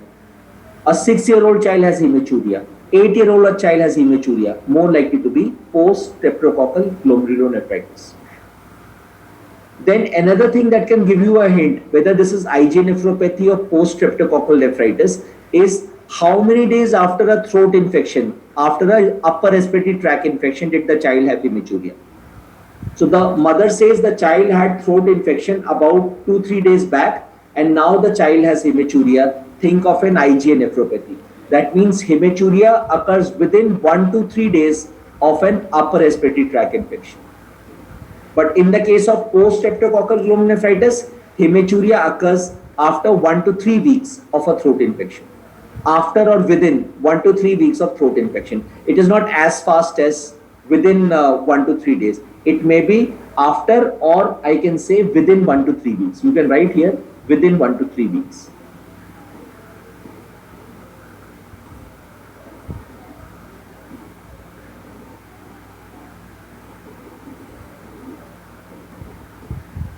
A 6-year-old child has hematuria. 8-year-old child has hematuria, more likely to be post-streptococcal glomerulonephritis. Then another thing that can give you a hint whether this is IgA nephropathy or post-streptococcal nephritis is how many days after a throat infection, after an upper respiratory tract infection, did the child have hematuria. So the mother says the child had throat infection about 2-3 days back, and now the child has hematuria. Think of an IgA nephropathy. That means hematuria occurs within 1 to 3 days of an upper respiratory tract infection. But in the case of post-streptococcal glomerulonephritis, hematuria occurs after 1 to 3 weeks of a throat infection. After or within 1 to 3 weeks of throat infection. It is not as fast as within 1 to 3 days. It may be after, or I can say within 1 to 3 weeks. You can write here within 1 to 3 weeks.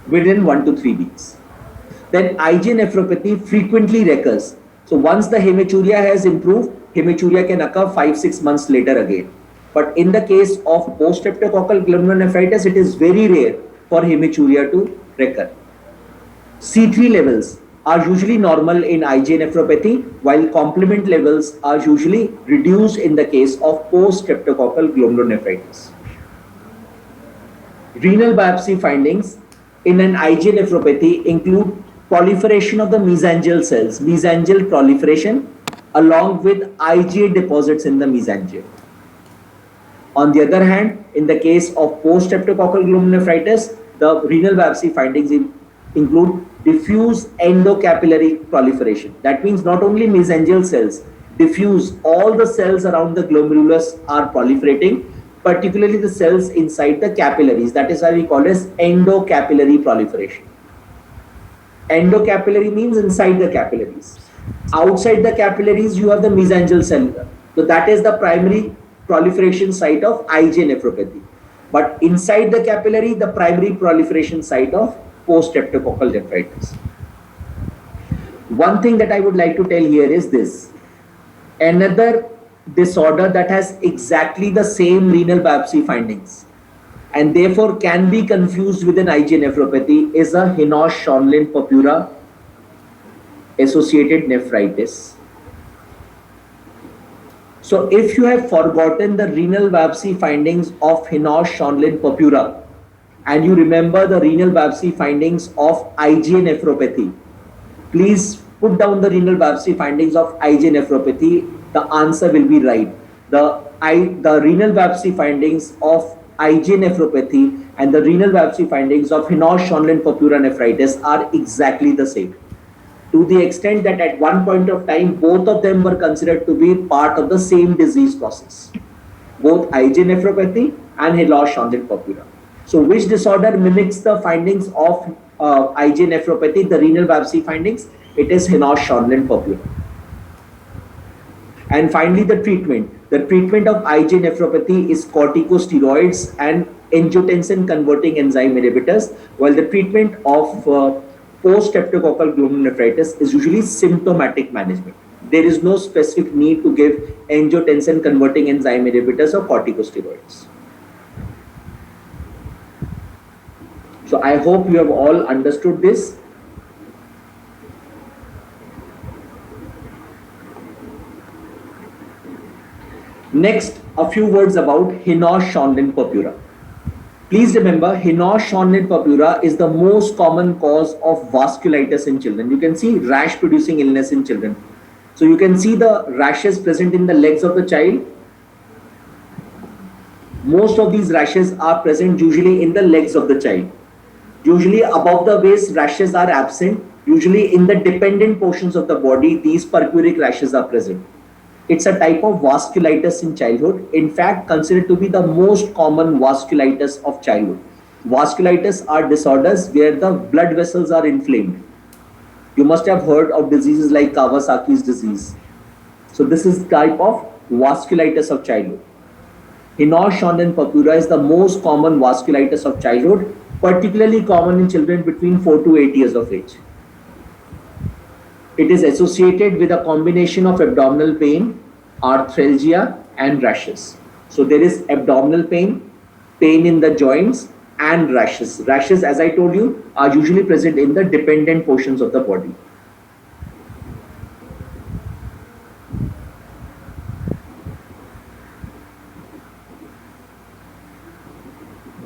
Within 1 to 3 weeks. Then IgA nephropathy frequently recurs. So once the hematuria has improved, hematuria can occur 5-6 months later again. But in the case of post-streptococcal glomerulonephritis, it is very rare for hematuria to recur. C3 levels are usually normal in IgA nephropathy, while complement levels are usually reduced in the case of post-streptococcal glomerulonephritis. Renal biopsy findings in an IgA nephropathy include proliferation of the mesangial cells, mesangial proliferation, along with IgA deposits in the mesangium. On the other hand, in the case of post-streptococcal glomerulonephritis, the renal biopsy findings include diffuse endocapillary proliferation. That means not only mesangial cells, diffuse, all the cells around the glomerulus are proliferating, particularly the cells inside the capillaries. That is why we call it endocapillary proliferation. Endocapillary means inside the capillaries. Outside the capillaries, you have the mesangial cell. So that is the primary proliferation site of IgA nephropathy. But inside the capillary, the primary proliferation site of post-streptococcal nephritis. One thing that I would like to tell here is this. Another disorder that has exactly the same renal biopsy findings and therefore can be confused with an IgA nephropathy is a Hinault-Schönlein-Purpura associated nephritis. So if you have forgotten the renal biopsy findings of Hinault-Schönlein-Purpura and you remember the renal biopsy findings of IgA nephropathy, please put down the renal biopsy findings of IgA nephropathy. The answer will be right. The renal biopsy findings of IgA nephropathy and the renal biopsy findings of Hinault-Schönlein-Purpura nephritis are exactly the same, to the extent that at one point of time, both of them were considered to be part of the same disease process, both IgA nephropathy and Hinault-Schönlein-Purpura. So which disorder mimics the findings of IgA nephropathy, the renal biopsy findings? It is Hinault-Schönlein-Purpura. And finally, the treatment. The treatment of IgA nephropathy is corticosteroids and angiotensin converting enzyme inhibitors, while the treatment of post-streptococcal glomerulonephritis is usually symptomatic management. There is no specific need to give angiotensin converting enzyme inhibitors or corticosteroids. So I hope you have all understood this. Next, a few words about Hinault-Schönlein-Purpura. Please remember, Hinault-Schönlein-Purpura is the most common cause of vasculitis in children. You can see rash-producing illness in children. So you can see the rashes present in the legs of the child. Most of these rashes are present usually in the legs of the child. Usually above the waist, rashes are absent. Usually in the dependent portions of the body, these purpuric rashes are present. It's a type of vasculitis in childhood. In fact, considered to be the most common vasculitis of childhood. Vasculitis are disorders where the blood vessels are inflamed. You must have heard of diseases like Kawasaki's disease. So this is type of vasculitis of childhood. Hinault-Schönlein-Purpura is the most common vasculitis of childhood, particularly common in children between 4 to 8 years of age. It is associated with a combination of abdominal pain, arthralgia, and rashes. So there is abdominal pain, pain in the joints, and rashes. Rashes, as I told you, are usually present in the dependent portions of the body.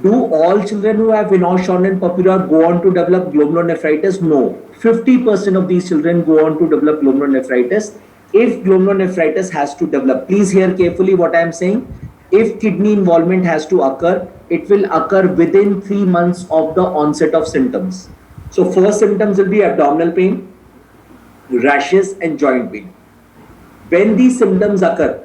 Do all children who have Hinault-Schwann purpura go on to develop glomerulonephritis? No. 50% of these children go on to develop glomerulonephritis. If glomerulonephritis has to develop, please hear carefully what I am saying. If kidney involvement has to occur, it will occur within 3 months of the onset of symptoms. So first symptoms will be abdominal pain, rashes, and joint pain. When these symptoms occur,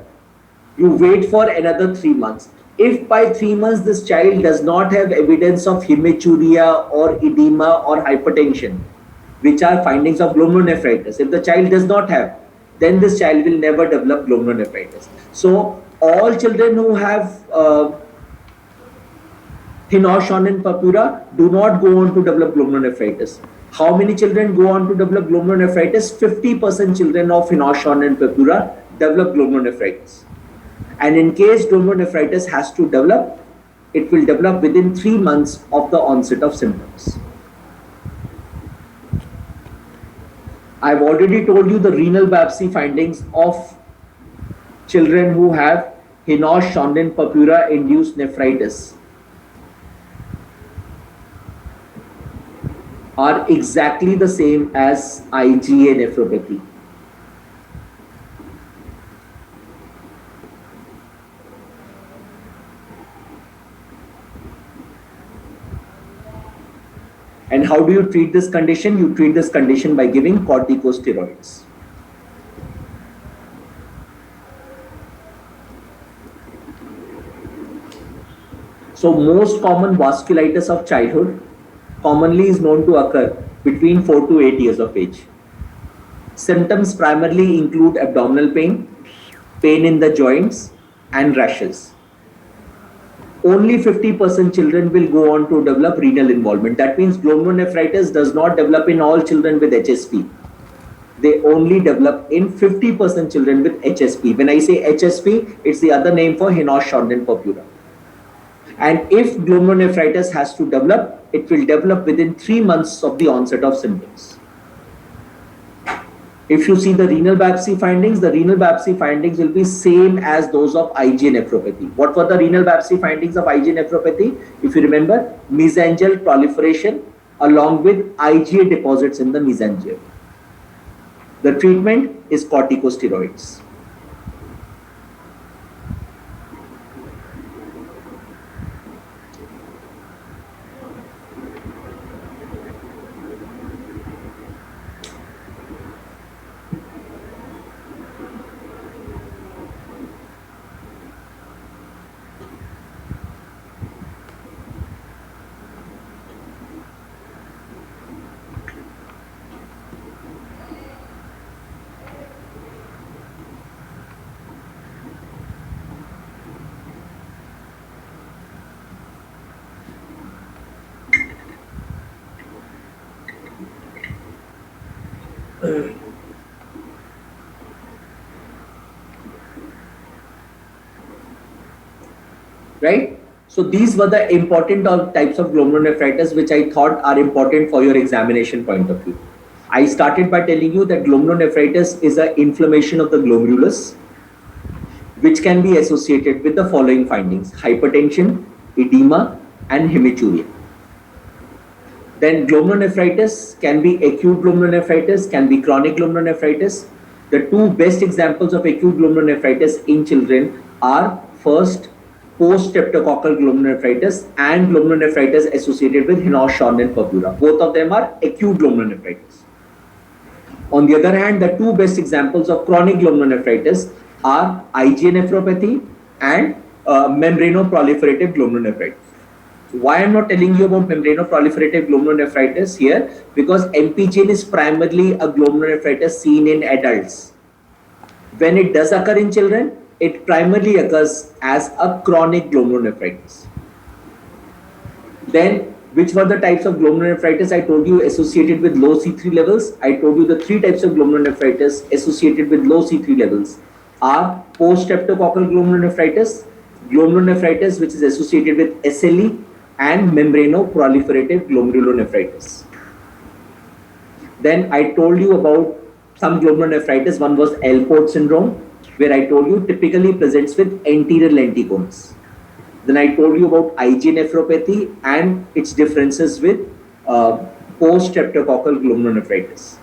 you wait for another 3 months. If by 3 months this child does not have evidence of hematuria or edema or hypertension, which are findings of glomerulonephritis, if the child does not have, then this child will never develop glomerulonephritis. So all children who have Hinault-Schwann purpura do not go on to develop glomerulonephritis. How many children go on to develop glomerulonephritis? 50% children of Hinault-Schwann purpura develop glomerulonephritis. And in case glomerulonephritis has to develop, it will develop within 3 months of the onset of symptoms. I've already told you the renal biopsy findings of children who have Hinault-Schwann purpura induced nephritis are exactly the same as IgA nephropathy. And how do you treat this condition? You treat this condition by giving corticosteroids. So most common vasculitis of childhood commonly is known to occur between 4 to 8 years of age. Symptoms primarily include abdominal pain, pain in the joints, and rashes. Only 50% children will go on to develop renal involvement. That means glomerulonephritis does not develop in all children with HSP. They only develop in 50% children with HSP. When I say HSP, it's the other name for Hinault-Schwann purpura. And if glomerulonephritis has to develop, it will develop within 3 months of the onset of symptoms. If you see the renal biopsy findings will be same as those of IgA nephropathy. What were the renal biopsy findings of IgA nephropathy? If you remember, mesangial proliferation along with IgA deposits in the mesangium. The treatment is corticosteroids. Right? So these were the important types of glomerulonephritis which I thought are important for your examination point of view. I started by telling you that glomerulonephritis is an inflammation of the glomerulus which can be associated with the following findings: hypertension, edema, and hematuria. Then glomerulonephritis can be acute glomerulonephritis, can be chronic glomerulonephritis. The two best examples of acute glomerulonephritis in children are first post-streptococcal glomerulonephritis and glomerulonephritis associated with Hinault-Schwann purpura. Both of them are acute glomerulonephritis. On the other hand, the two best examples of chronic glomerulonephritis are IgA nephropathy and membranoproliferative glomerulonephritis. Why I'm not telling you about membranoproliferative glomerulonephritis here? Because MPGN is primarily a glomerulonephritis seen in adults. When it does occur in children, it primarily occurs as a chronic glomerulonephritis. Then, which were the types of glomerulonephritis I told you associated with low C3 levels? I told you the three types of glomerulonephritis associated with low C3 levels are post-streptococcal glomerulonephritis, which is associated with SLE, and membranoproliferative glomerulonephritis. Then I told you about some glomerulonephritis. One was Alport syndrome, where I told you typically presents with anterior lenticones. Then I told you about IgA nephropathy and its differences with post-streptococcal glomerulonephritis.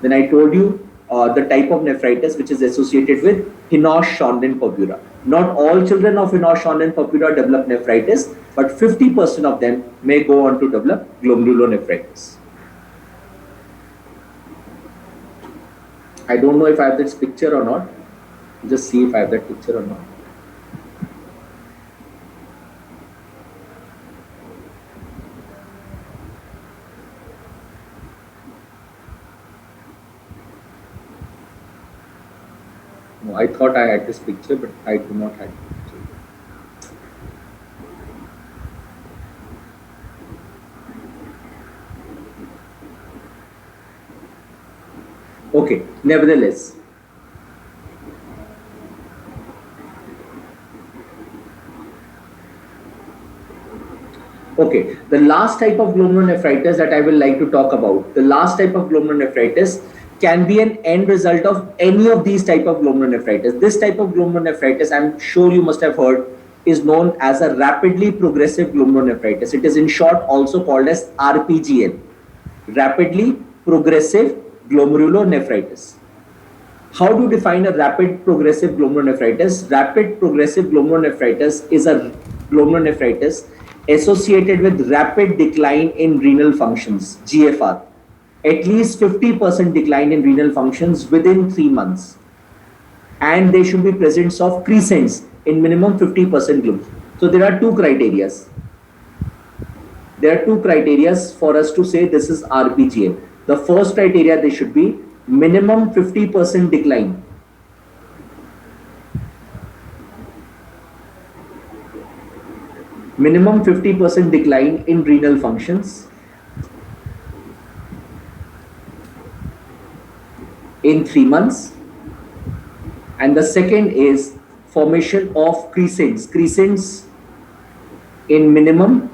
Then I told you the type of nephritis which is associated with Hinosh-Schondern purpura. Not all children of Hinosh-Schondern purpura develop nephritis, but 50% of them may go on to develop glomerulonephritis. I don't know if I have this picture or not. Just see if I have that picture or not. No, I thought I had this picture, but I do not have it. Okay, nevertheless. Okay, the last type of glomerulonephritis that I will like to talk about, the last type of glomerulonephritis can be an end result of any of these type of glomerulonephritis. This type of glomerulonephritis, I'm sure you must have heard, is known as a rapidly progressive glomerulonephritis. It is in short also called as RPGN, rapidly progressive glomerulonephritis. How do you define a rapid progressive glomerulonephritis? Rapid progressive glomerulonephritis is a glomerulonephritis associated with rapid decline in renal functions, GFR. At least 50% decline in renal functions within 3 months. And there should be presence of crescents in minimum 50% gloom. So there are two criteria. There are two criteria for us to say this is RPGN. The first criteria, they should be minimum 50% decline. Minimum 50% decline in renal functions in 3 months. And the second is formation of crescents in minimum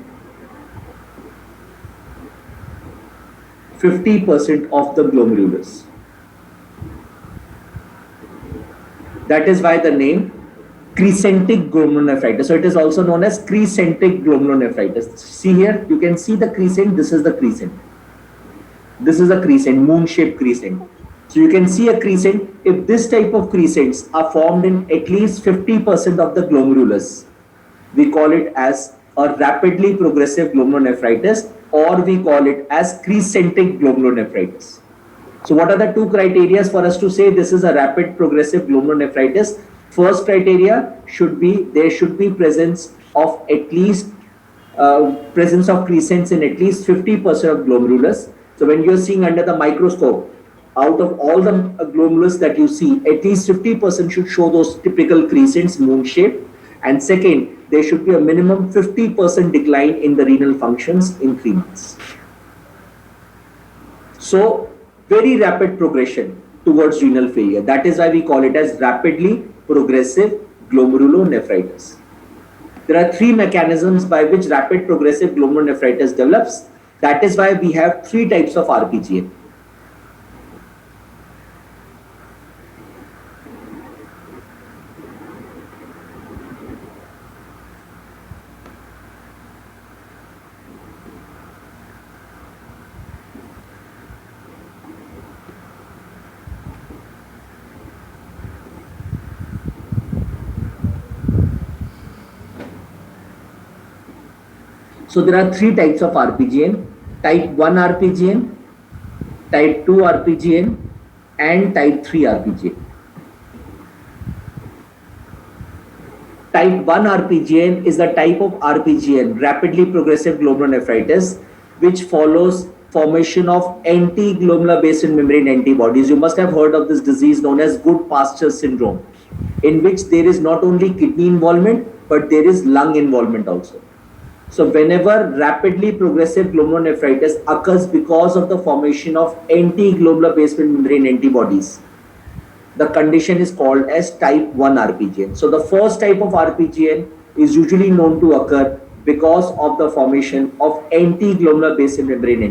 50% of the glomerulus. That is why the name crescentic glomerulonephritis. So it is also known as crescentic glomerulonephritis. See here, you can see the crescent. This is the crescent. This is a crescent, moon-shaped crescent. So you can see a crescent. If this type of crescents are formed in at least 50% of the glomerulus, we call it as a rapidly progressive glomerulonephritis, or we call it as crescentic glomerulonephritis. So what are the two criteria for us to say this is a rapid progressive glomerulonephritis? First criteria should be there should be presence of at least presence of crescents in at least 50% of glomerulus. So when you're seeing under the microscope, out of all the glomerulus that you see, at least 50% should show those typical crescents, moon shape. And second, there should be a minimum 50% decline in the renal functions in 3 months. So very rapid progression towards renal failure. That is why we call it as rapidly progressive glomerulonephritis. There are 3 mechanisms by which rapid progressive glomerulonephritis develops. That is why we have 3 types of RPGN. So there are 3 types of RPGN, type 1 RPGN, type 2 RPGN, and type 3 RPGN. Type 1 RPGN is the type of RPGN, rapidly progressive glomerulonephritis, which follows formation of anti-glomerular basement membrane antibodies. You must have heard of this disease known as Goodpasture syndrome, in which there is not only kidney involvement, but there is lung involvement also. So whenever rapidly progressive glomerulonephritis occurs because of the formation of anti-glomerular basement membrane antibodies, the condition is called as type 1 RPGN. So the first type of RPGN is usually known to occur because of the formation of anti-glomerular basal membrane